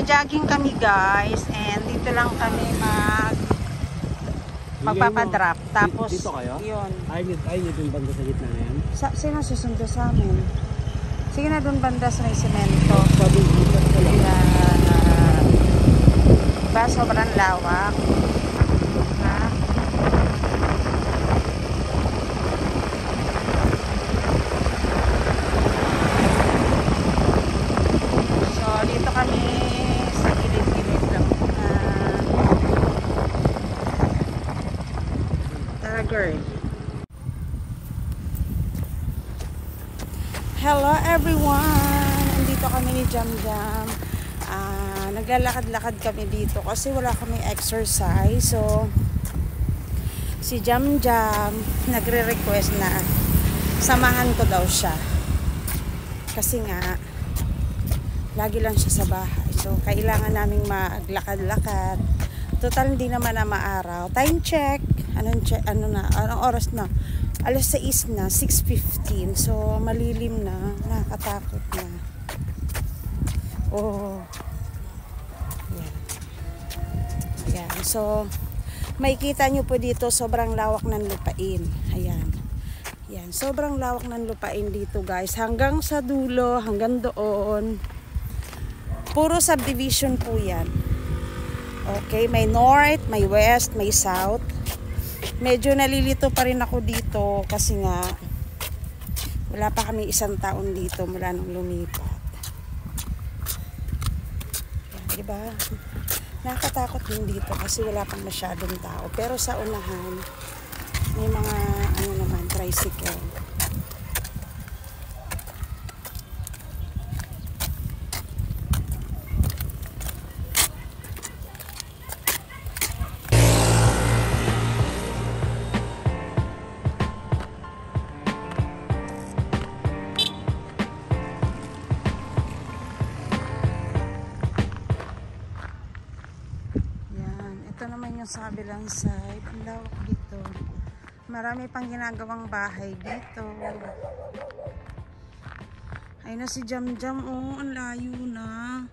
Magja-jogging kami guys and dito lang kami magpapadrop. Tapos dito kayo? yun. Ay dun banda sa gitna na yan? Sino susundo sa amin? Sige na dun banda sa may semento. Sabi dito sa lang. Diba sobrang lawak? Ha? So dito kami sa gilid-gilid lang. Girl. Hello everyone! Andito kami ni Jam Jam. Naglalakad-lakad kami dito kasi wala kami exercise. So, si Jam Jam nagre-request na samahan ko daw siya. Kasi nga, lagi lang siya sa bahay. So, kailangan naming maglakad-lakad. Total, hindi naman na maaraw. Time check. Anong oras na? Alas 6 na, 6:15. So, malilim na. Nakakatakot na. Oh. Yan. Ayan. So, makikita nyo po dito, sobrang lawak ng lupain. Ayan. Ayan. Sobrang lawak ng lupain dito, guys. Hanggang sa dulo, hanggang doon. Puro subdivision po yan. Okay, may north, may west, may south. Medyo nalilito pa rin ako dito kasi nga wala pa kami 1 taon dito mula nung lumipat. Yan, diba? Nakakatakot din dito kasi wala pang masyadong tao. Pero sa unahan, may mga tricycle. Sa kabilang side, ang lawak dito. Marami pang ginagawang bahay dito. Ayun na si Jam Jam, oh, ang layo na.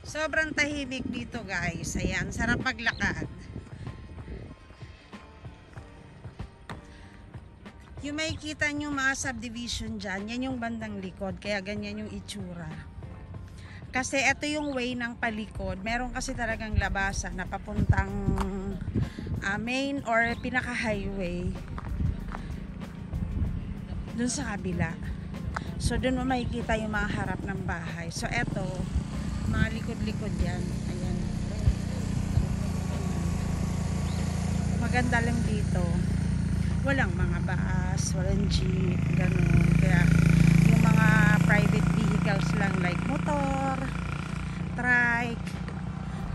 Sobrang tahimik dito guys. Ayan, sarap maglakad. Yung makikita nyo mga subdivision dyan, yan yung bandang likod. Kaya ganyan yung itsura. Kasi ito yung way ng palikod. Meron kasi talagang labasan na papuntang main or pinaka highway. Dun sa kabila. So dun mo makikita yung mga harap ng bahay. So eto, mga likod-likod yan. Ayan. Maganda lang dito. Walang mga bus, walang jeep, ganun. Kaya yung mga private vehicles lang like motor, trike,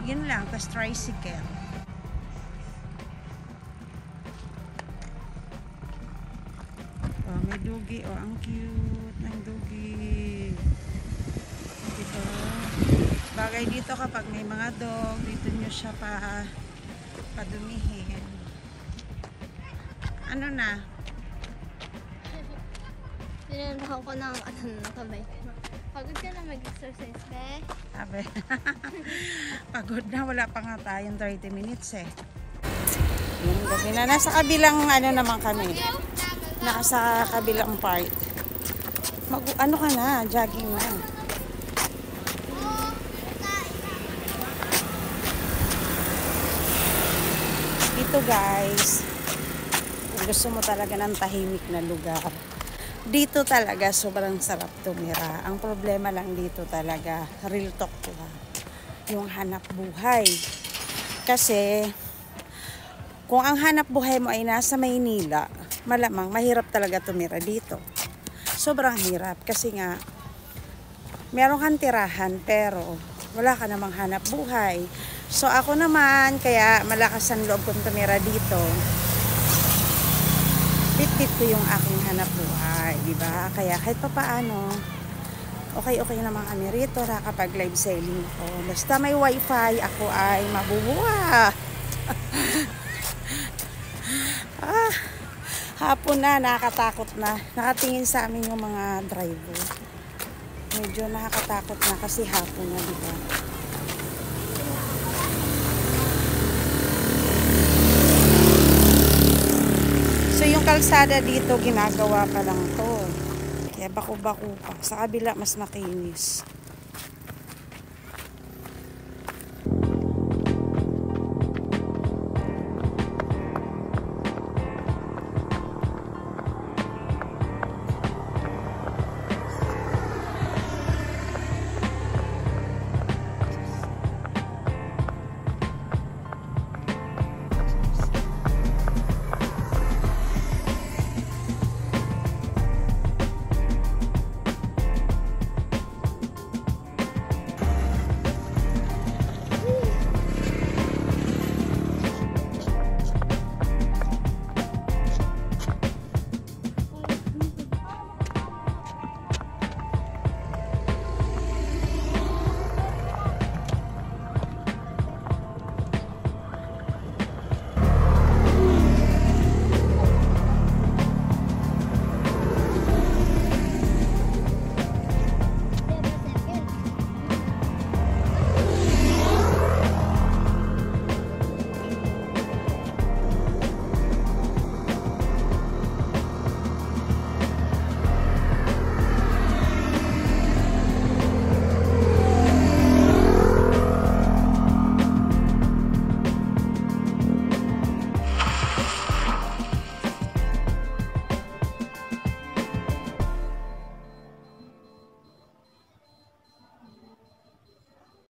yun lang, tas tricycle. Oh, may dugi. Oh, ang cute ng dugi. Dito. Bagay dito kapag may mga dog, dito nyo siya padumihin. Ano na? Tinanong ko ng kamay. Pagod ka na mag-exercise, be? Sabi. Pagod na, wala pa nga tayong 30 minutes eh. Yung gabi na. Nasa kabilang naman kami. Nasa kabilang part. Ano ka na? Jogging na. Dito guys, kung gusto mo talaga ng tahimik na lugar, dito talaga sobrang sarap tumira. Ang problema lang dito talaga, real talk ko ha, yung hanap buhay. Kasi kung ang hanap buhay mo ay nasa Maynila, malamang mahirap talaga tumira dito. Sobrang hirap kasi nga meron kang tirahan pero wala ka namang hanap buhay. So ako naman, kaya malakas ang loob kong tumira dito. Bit-bit ko yung aking hanap buhay, di ba? Kaya kahit pa paano, okay naman kami rito, nakakapag live selling ko. Basta may wifi, ako ay mabubuha. Hapon na, nakakatakot na. Nakatingin sa amin yung mga driver. Medyo nakakatakot na kasi hapon na, di ba? So yung kalsada dito ginagawa pa lang to. Kaya bako-bako pa. Sa kabila mas makinis.